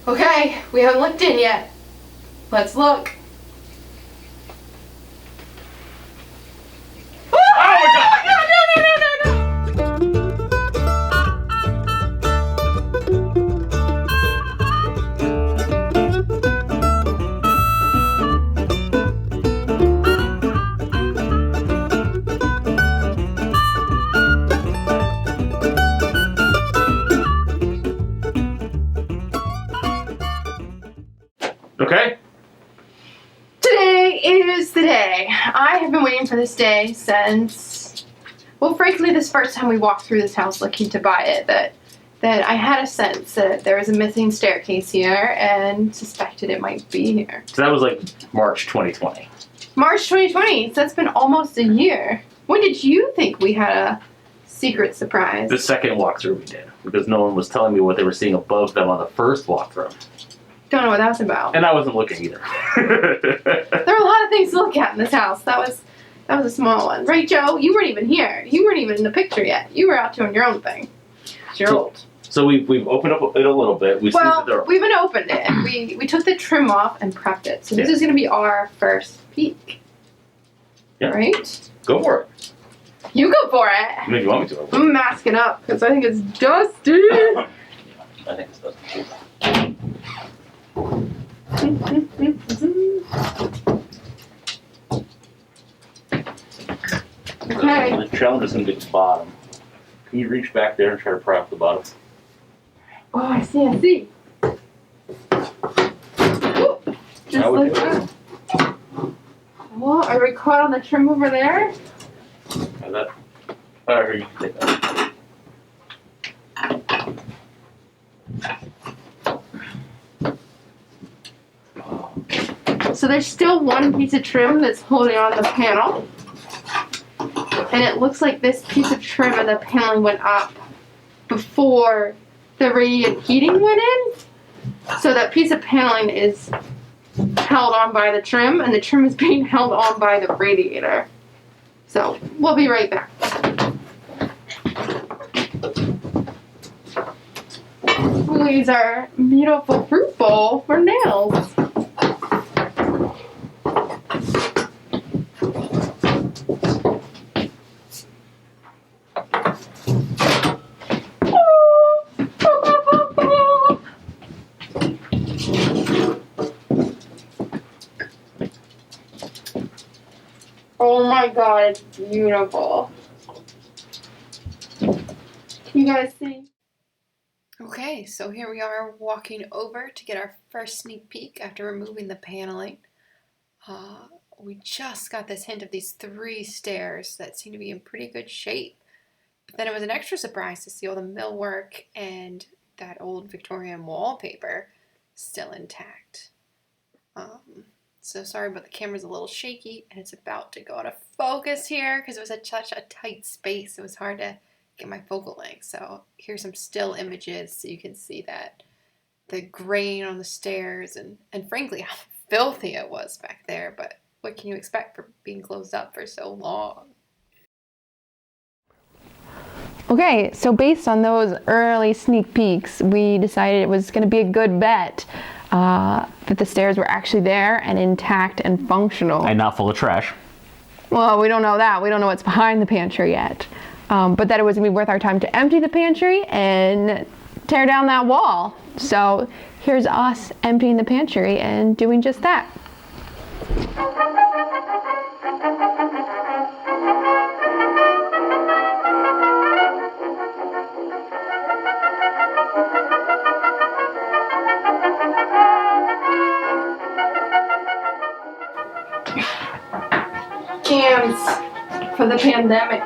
Okay, we haven't looked in yet. Let's look. Oh my god! Okay. Today is the day. I have been waiting for this day since, well, frankly, this first time we walked through this house looking to buy it, that I had a sense that there was a missing staircase here and suspected it might be here. So that was like March 2020. March 2020, so that's been almost a year. When did you think we had a secret surprise? The second walkthrough we did, because no one was telling me what they were seeing above them on the first walkthrough. Don't know what that was about. And I wasn't looking either. There were a lot of things to look at in this house. That was a small one. Right, Joe? You weren't even here. You weren't even in the picture yet. You were out doing your own thing. It's your old. So we've opened up it a little bit. We haven't opened it. We took the trim off and prepped it. So this is going to be our first peek. Yeah. Right? Go for it. You go for it. I mean, if you want me to. I'm masking up because I think it's dusty. I think it's dusty. Okay. The challenge is going to be the bottom. Can you reach back there and try to pry off the bottom? Oh, I see. Ooh, just like that. Oh, are we caught on the trim over there? How's that? Oh, here, you can take that. So there's still one piece of trim that's holding on the panel. And it looks like this piece of trim and the paneling went up before the radiant heating went in. So that piece of paneling is held on by the trim, and the trim is being held on by the radiator. So we'll be right back. These are beautiful fruit bowl for nails. Oh my god, it's beautiful. Can you guys see? Okay, so here we are walking over to get our first sneak peek after removing the paneling. We just got this hint of these 3 stairs that seem to be in pretty good shape. But then it was an extra surprise to see all the millwork and that old Victorian wallpaper still intact. So sorry, but the camera's a little shaky and it's about to go out of focus here because it was such a tight space. It was hard to get my focal length. So here's some still images so you can see that the grain on the stairs and frankly how filthy it was back there. But what can you expect for being closed up for so long? Okay, so based on those early sneak peeks, we decided it was going to be a good bet that the stairs were actually there and intact and functional. And not full of trash. Well, we don't know that. We don't know what's behind the pantry yet. But that it was going to be worth our time to empty the pantry and tear down that wall. So here's us emptying the pantry and doing just that. Cans for the pandemic.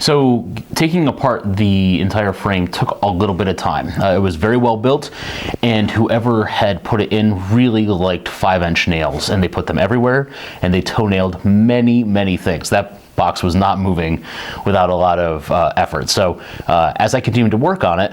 So taking apart the entire frame took a little bit of time. It was very well built, and whoever had put it in really liked 5-inch nails, and they put them everywhere, and they toe-nailed many things. That box was not moving without a lot of effort. So as I continued to work on it,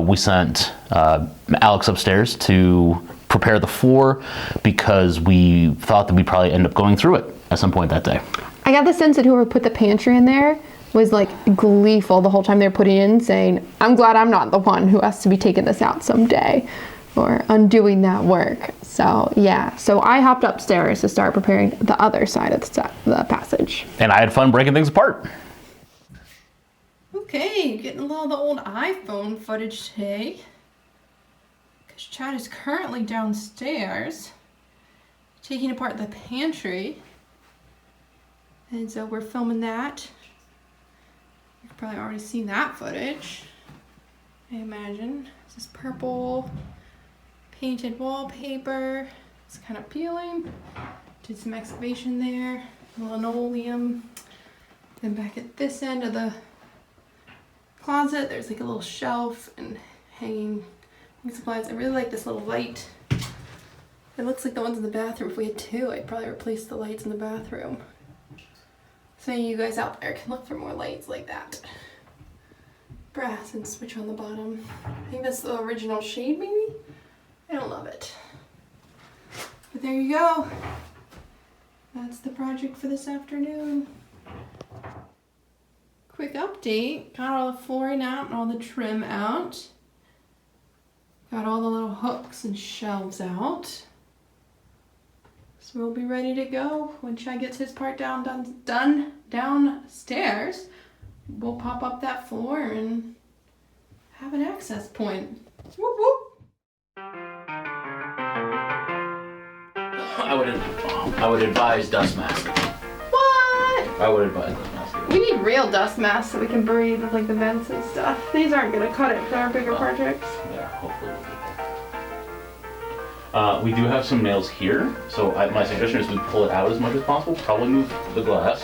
we sent Alex upstairs to prepare the floor because we thought that we'd probably end up going through it at some point that day. I got the sense that whoever put the pantry in there was like gleeful the whole time they were putting it in, saying, I'm glad I'm not the one who has to be taking this out someday or undoing that work. So yeah, so I hopped upstairs to start preparing the other side of the passage. And I had fun breaking things apart. Okay, getting a little of the old iPhone footage today. Because Chad is currently downstairs taking apart the pantry. And so we're filming that. You've probably already seen that footage, I imagine. This is purple painted wallpaper. It's kind of peeling. Did some excavation there. Linoleum. Then back at this end of the closet, there's like a little shelf and hanging supplies. I really like this little light. It looks like the ones in the bathroom. If we had two, I'd probably replace the lights in the bathroom. So you guys out there can look for more lights like that. Brass and switch on the bottom. I think that's the original shade maybe? I don't love it. But there you go. That's the project for this afternoon. Quick update. Got all the flooring out and all the trim out. Got all the little hooks and shelves out. So we'll be ready to go when Chad gets his part done downstairs. We'll pop up that floor and have an access point. Whoop whoop. I would advise dust mask. What? I would advise dust mask. We need real dust masks so we can breathe with like the vents and stuff. These aren't gonna cut it for our bigger projects. Yeah, hopefully we'll get there. We do have some nails here, so my suggestion is we pull it out as much as possible. Probably move the glass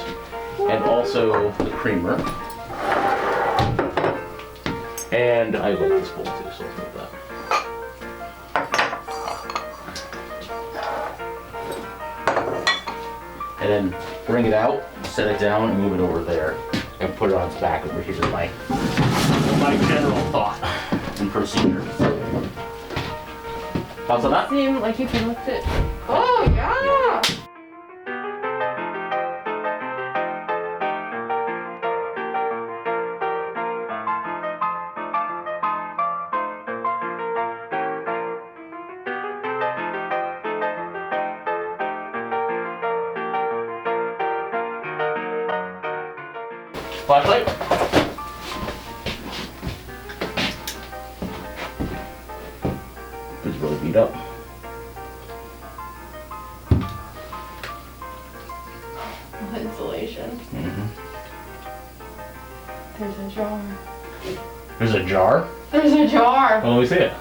and also the creamer. And I like this bowl too, so let's move that. And then bring it out, set it down, and move it over there, and put it on its back over here. My general thought and procedure. Thoughts on that? Seem like you can lift it. Oh yeah! Flashlight? It's really beat up. The insulation. Mm-hmm. There's a jar. There's a jar? There's a jar! Well, let me see it.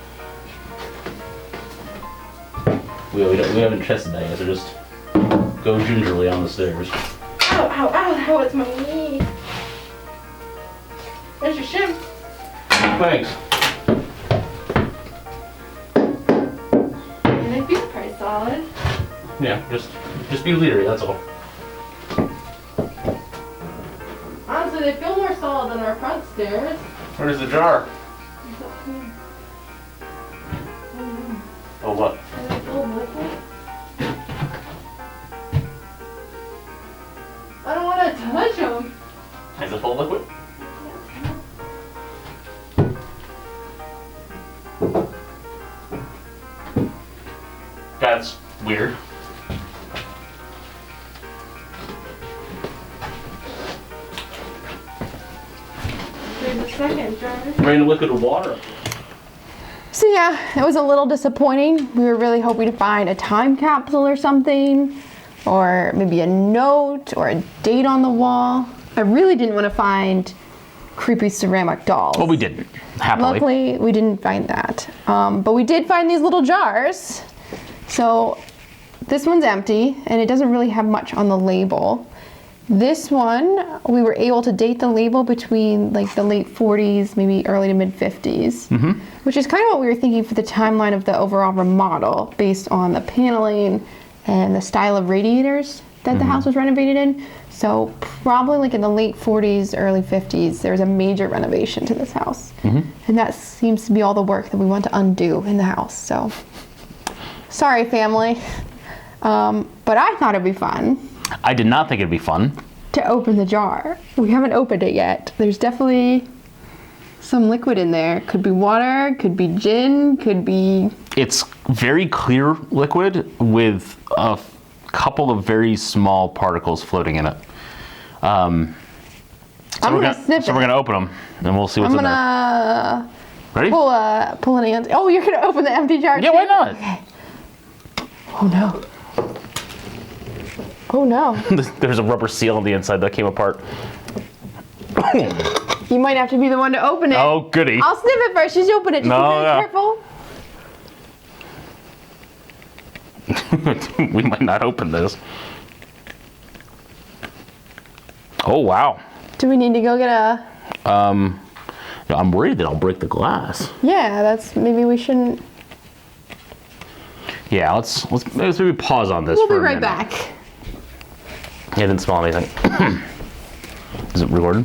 We haven't tested that yet, so just go gingerly on the stairs. Ow, ow, ow, that was my knee. There's your shim. Thanks. And it feels pretty solid. Yeah, just be leery, that's all. Honestly, they feel more solid than our front stairs. Where's the jar? It's up here. Oh, what? Is it full of liquid? I don't want to touch them. Is it full of liquid? That's weird. There's a second jar. Rain of liquid water. So yeah, it was a little disappointing. We were really hoping to find a time capsule or something, or maybe a note or a date on the wall. I really didn't want to find creepy ceramic dolls. Well, we didn't, happily. Luckily, we didn't find that. But we did find these little jars. So this one's empty, and it doesn't really have much on the label. This one, we were able to date the label between like the late 40s, maybe early to mid 50s, which is kind of what we were thinking for the timeline of the overall remodel based on the paneling and the style of radiators that the house was renovated in. So probably like in the late 40s, early 50s, there was a major renovation to this house. And that seems to be all the work that we want to undo in the house. So sorry, family. But I thought it'd be fun. I did not think it'd be fun to open the jar. We haven't opened it yet. There's definitely some liquid in there. Could be water, could be gin, could be... It's very clear liquid with a couple of very small particles floating in it. So we're gonna open them and we'll see what's in there. Ready? Pull an ant. Oh, you're gonna open the empty jar too? Yeah, why not? Okay. Oh no. Oh no. There's a rubber seal on the inside that came apart. You might have to be the one to open it. Oh, goody. I'll sniff it first. Just open it. Just be very careful. We might not open this. Oh, wow. Do we need to go get a... I'm worried that I'll break the glass. Yeah, maybe we shouldn't... Yeah, let's maybe pause on this We'll for be a right minute. back. Yeah, I didn't smell anything. Is it recorded?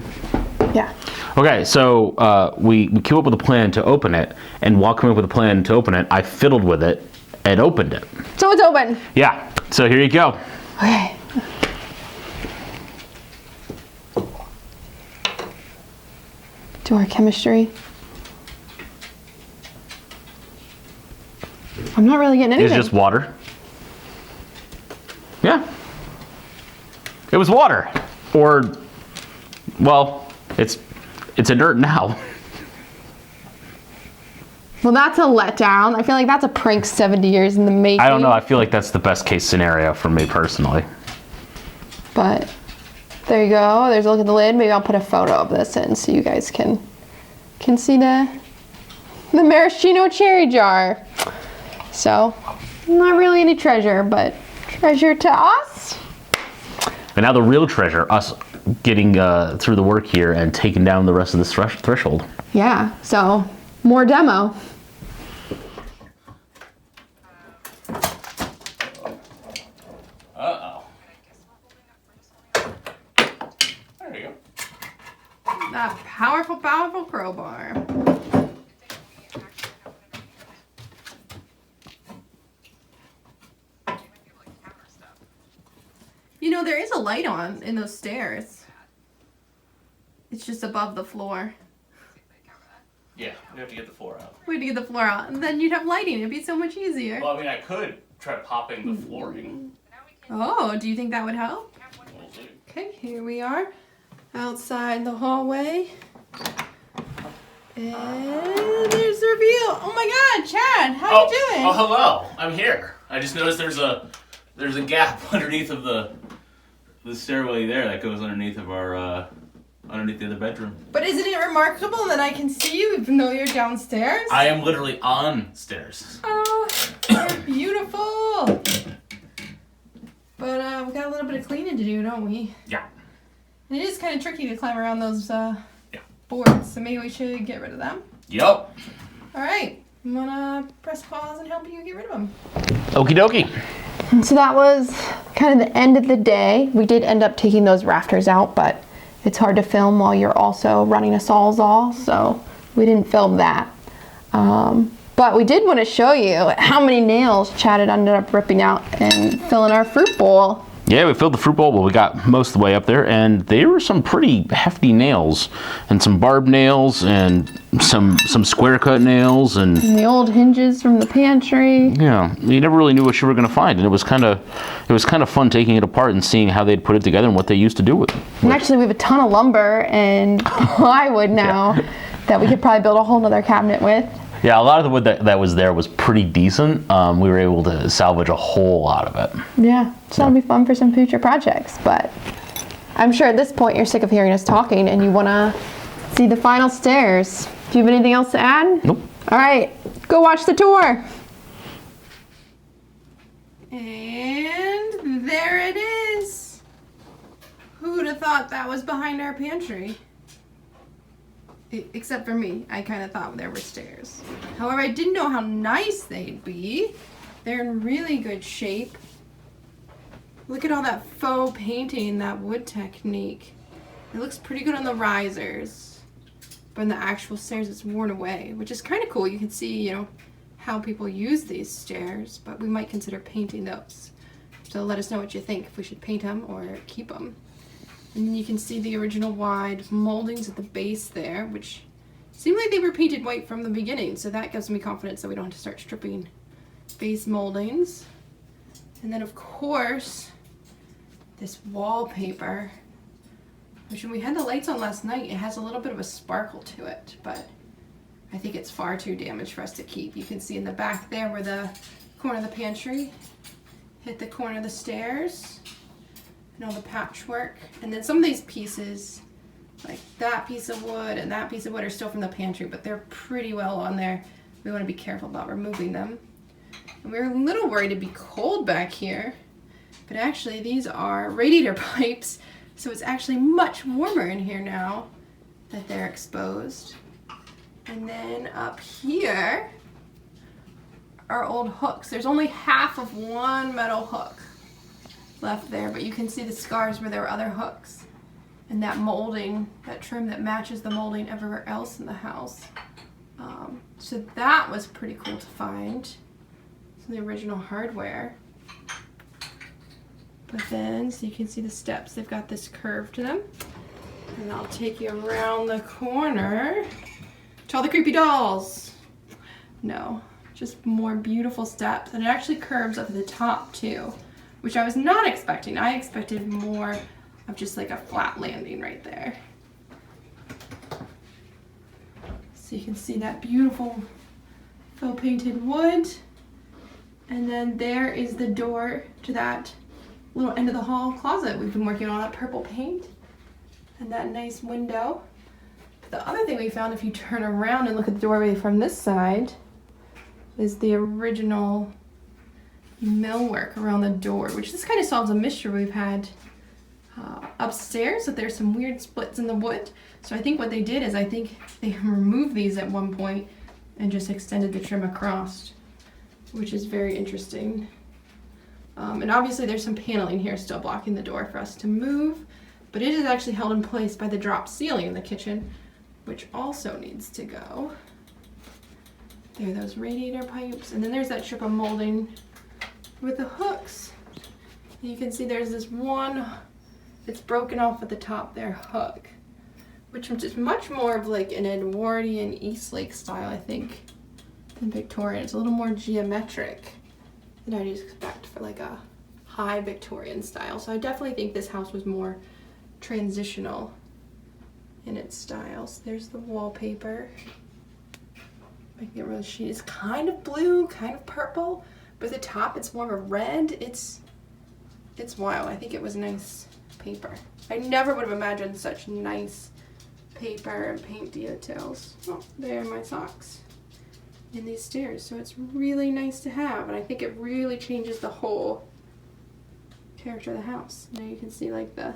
Yeah. Okay, so we came up with a plan to open it, and while coming up with a plan to open it, I fiddled with it and opened it. So it's open. Yeah, so here you go. Okay. Do our chemistry. I'm not really getting anything. It's just water. Yeah. It was water. Or, well, it's inert now. Well, that's a letdown. I feel like that's a prank 70 years in the making. I don't know. I feel like that's the best case scenario for me personally. But there you go. There's a look at the lid. Maybe I'll put a photo of this in so you guys can see the maraschino cherry jar. So, not really any treasure, but treasure to us. And now the real treasure, us getting through the work here and taking down the rest of this threshold. Yeah, so more demo. Uh-oh. There you go. That powerful, powerful crowbar. You know, there is a light on in those stairs. It's just above the floor. Yeah, we have to get the floor out. We had to get the floor out, and then you'd have lighting. It'd be so much easier. Well, I mean, I could try popping the flooring. Oh, do you think that would help? We'll see. Okay, here we are outside the hallway. And there's the reveal. Oh my God, Chad, how you doing? Oh, hello. I'm here. I just noticed there's a gap underneath of the stairway there that goes underneath of our underneath the other bedroom. But isn't it remarkable that I can see you even though you're downstairs? I am literally on stairs. Oh, you're beautiful. But we got a little bit of cleaning to do, don't we? Yeah. And it is kind of tricky to climb around those boards, so maybe we should get rid of them. Yup. All right, I'm gonna press pause and help you get rid of them. Okie dokie. So that was kind of the end of the day. We did end up taking those rafters out, but it's hard to film while you're also running a Sawzall, so we didn't film that. But we did want to show you how many nails Chad had ended up ripping out and filling our fruit bowl. Yeah, we filled the fruit bowl, but we got most of the way up there, and they were some pretty hefty nails, and some barbed nails, and some square cut nails, and the old hinges from the pantry. Yeah, you never really knew what you were going to find, and it was kind of fun taking it apart and seeing how they'd put it together and what they used to do with it. And actually, we have a ton of lumber and plywood now that we could probably build a whole nother cabinet with. Yeah, a lot of the wood that was there was pretty decent. We were able to salvage a whole lot of it. Yeah, so that'll be fun for some future projects. But I'm sure at this point you're sick of hearing us talking and you want to see the final stairs. Do you have anything else to add? Nope. All right, go watch the tour. And there it is. Who of thought that was behind our pantry. Except for me, I kind of thought there were stairs. However, I didn't know how nice they'd be. They're in really good shape. Look at all that faux painting, that wood technique. It looks pretty good on the risers, but in the actual stairs it's worn away, which is kind of cool. You can see, you know, how people use these stairs, but we might consider painting those. So let us know what you think, if we should paint them or keep them. And you can see the original wide moldings at the base there, which seem like they were painted white from the beginning, so that gives me confidence that we don't have to start stripping base moldings. And then of course, this wallpaper, which when we had the lights on last night, it has a little bit of a sparkle to it, but I think it's far too damaged for us to keep. You can see in the back there where the corner of the pantry hit the corner of the stairs, and all the patchwork. And then some of these pieces, like that piece of wood and that piece of wood, are still from the pantry, but they're pretty well on there. We want to be careful about removing them. And we were a little worried it'd be cold back here, but actually these are radiator pipes, so it's actually much warmer in here now that they're exposed. And then up here are old hooks. There's only half of one metal hook left there, but you can see the scars where there were other hooks. And that molding, that trim that matches the molding everywhere else in the house. So that was pretty cool to find. Some of the original hardware. But then, so you can see the steps, they've got this curve to them. And I'll take you around the corner to all the creepy dolls. No, just more beautiful steps. And it actually curves up at the top too, which I was not expecting. I expected more of just like a flat landing right there. So you can see that beautiful faux painted wood. And then there is the door to that little end of the hall closet. We've been working on that purple paint and that nice window. But the other thing we found, if you turn around and look at the doorway from this side, is the original millwork around the door, which this kind of solves a mystery we've had upstairs, that there's some weird splits in the wood. So I think what they did is, I think they removed these at one point and just extended the trim across, which is very interesting. And obviously there's some paneling here still blocking the door for us to move, but it is actually held in place by the drop ceiling in the kitchen, which also needs to go. There are those radiator pipes, and then there's that strip of molding with the hooks. And you can see there's this one that's broken off at the top there hook, which is much more of like an Edwardian Eastlake style, I think, than Victorian. It's a little more geometric than I'd expect for like a high Victorian style. So I definitely think this house was more transitional in its styles. There's the wallpaper. Making it really shiny. It's kind of blue, kind of purple, but at the top it's more of a red. It's wild. I think it was nice paper. I never would have imagined such nice paper and paint details. Oh, there are my socks in these stairs. So it's really nice to have, and I think it really changes the whole character of the house. Now you can see like the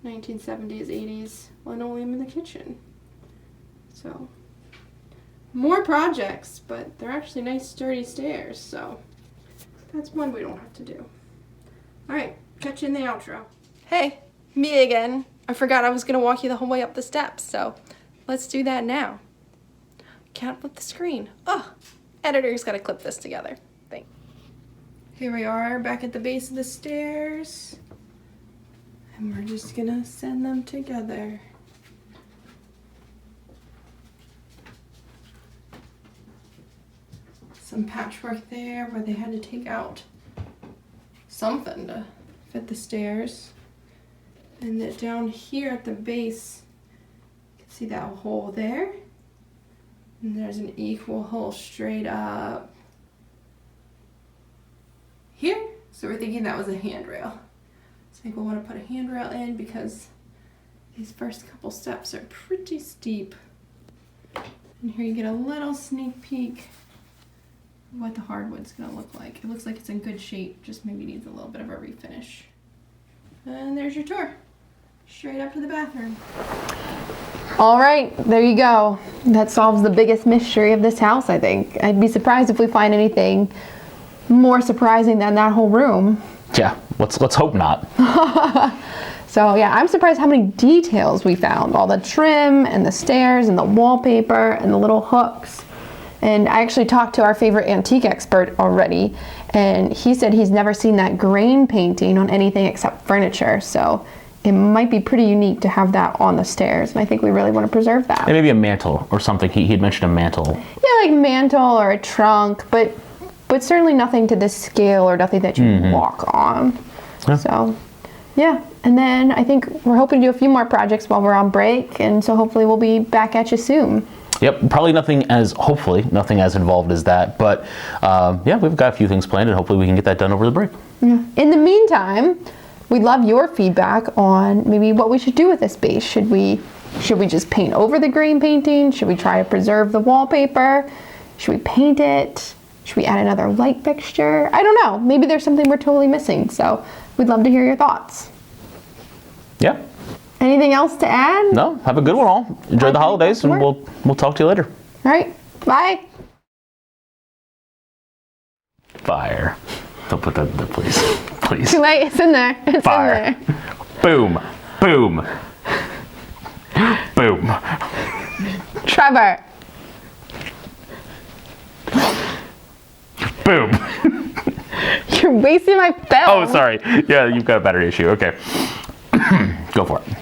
1970s, 80s linoleum in the kitchen. So more projects, but they're actually nice sturdy stairs, so that's one we don't have to do. Alright, catch you in the outro. Hey, me again. I forgot I was going to walk you the whole way up the steps, so let's do that now. Can't flip the screen. Oh, editor's got to clip this together. Thanks. Here we are back at the base of the stairs, and we're just going to send them together. Some patchwork there where they had to take out something to fit the stairs. And then down here at the base, you can see that hole there. And there's an equal hole straight up here. So we're thinking that was a handrail. So I think we'll want to put a handrail in because these first couple steps are pretty steep. And here you get a little sneak peek of what the hardwood's going to look like. It looks like it's in good shape, just maybe needs a little bit of a refinish. And there's your tour. Straight up to the bathroom. All right, there you go. That solves the biggest mystery of this house, I think. I'd be surprised if we find anything more surprising than that whole room. Yeah, let's hope not. So yeah, I'm surprised how many details we found. All the trim and the stairs and the wallpaper and the little hooks. And I actually talked to our favorite antique expert already, and he said he's never seen that grain painting on anything except furniture. So it might be pretty unique to have that on the stairs, and I think we really want to preserve that. And maybe a mantle or something. He had mentioned a mantle. Yeah, like mantle or a trunk, but certainly nothing to this scale or nothing that you walk on. Yeah. So yeah, and then I think we're hoping to do a few more projects while we're on break, and so hopefully we'll be back at you soon. Yep, probably hopefully nothing as involved as that, but yeah, we've got a few things planned, and hopefully we can get that done over the break. Yeah. In the meantime, we'd love your feedback on maybe what we should do with this space. Should we just paint over the grain painting? Should we try to preserve the wallpaper? Should we paint it? Should we add another light fixture? I don't know. Maybe there's something we're totally missing. So we'd love to hear your thoughts. Yeah. Anything else to add? No, have a good one all. Enjoy the holidays, and we'll talk to you later. All right. Bye. Fire. Don't put that in there, please. Please. Too late. It's in there. It's Fire. in there. Boom. Boom. Boom. Trevor. Boom. You're wasting my film. Oh, sorry. Yeah, you've got a battery issue. Okay. Go for it.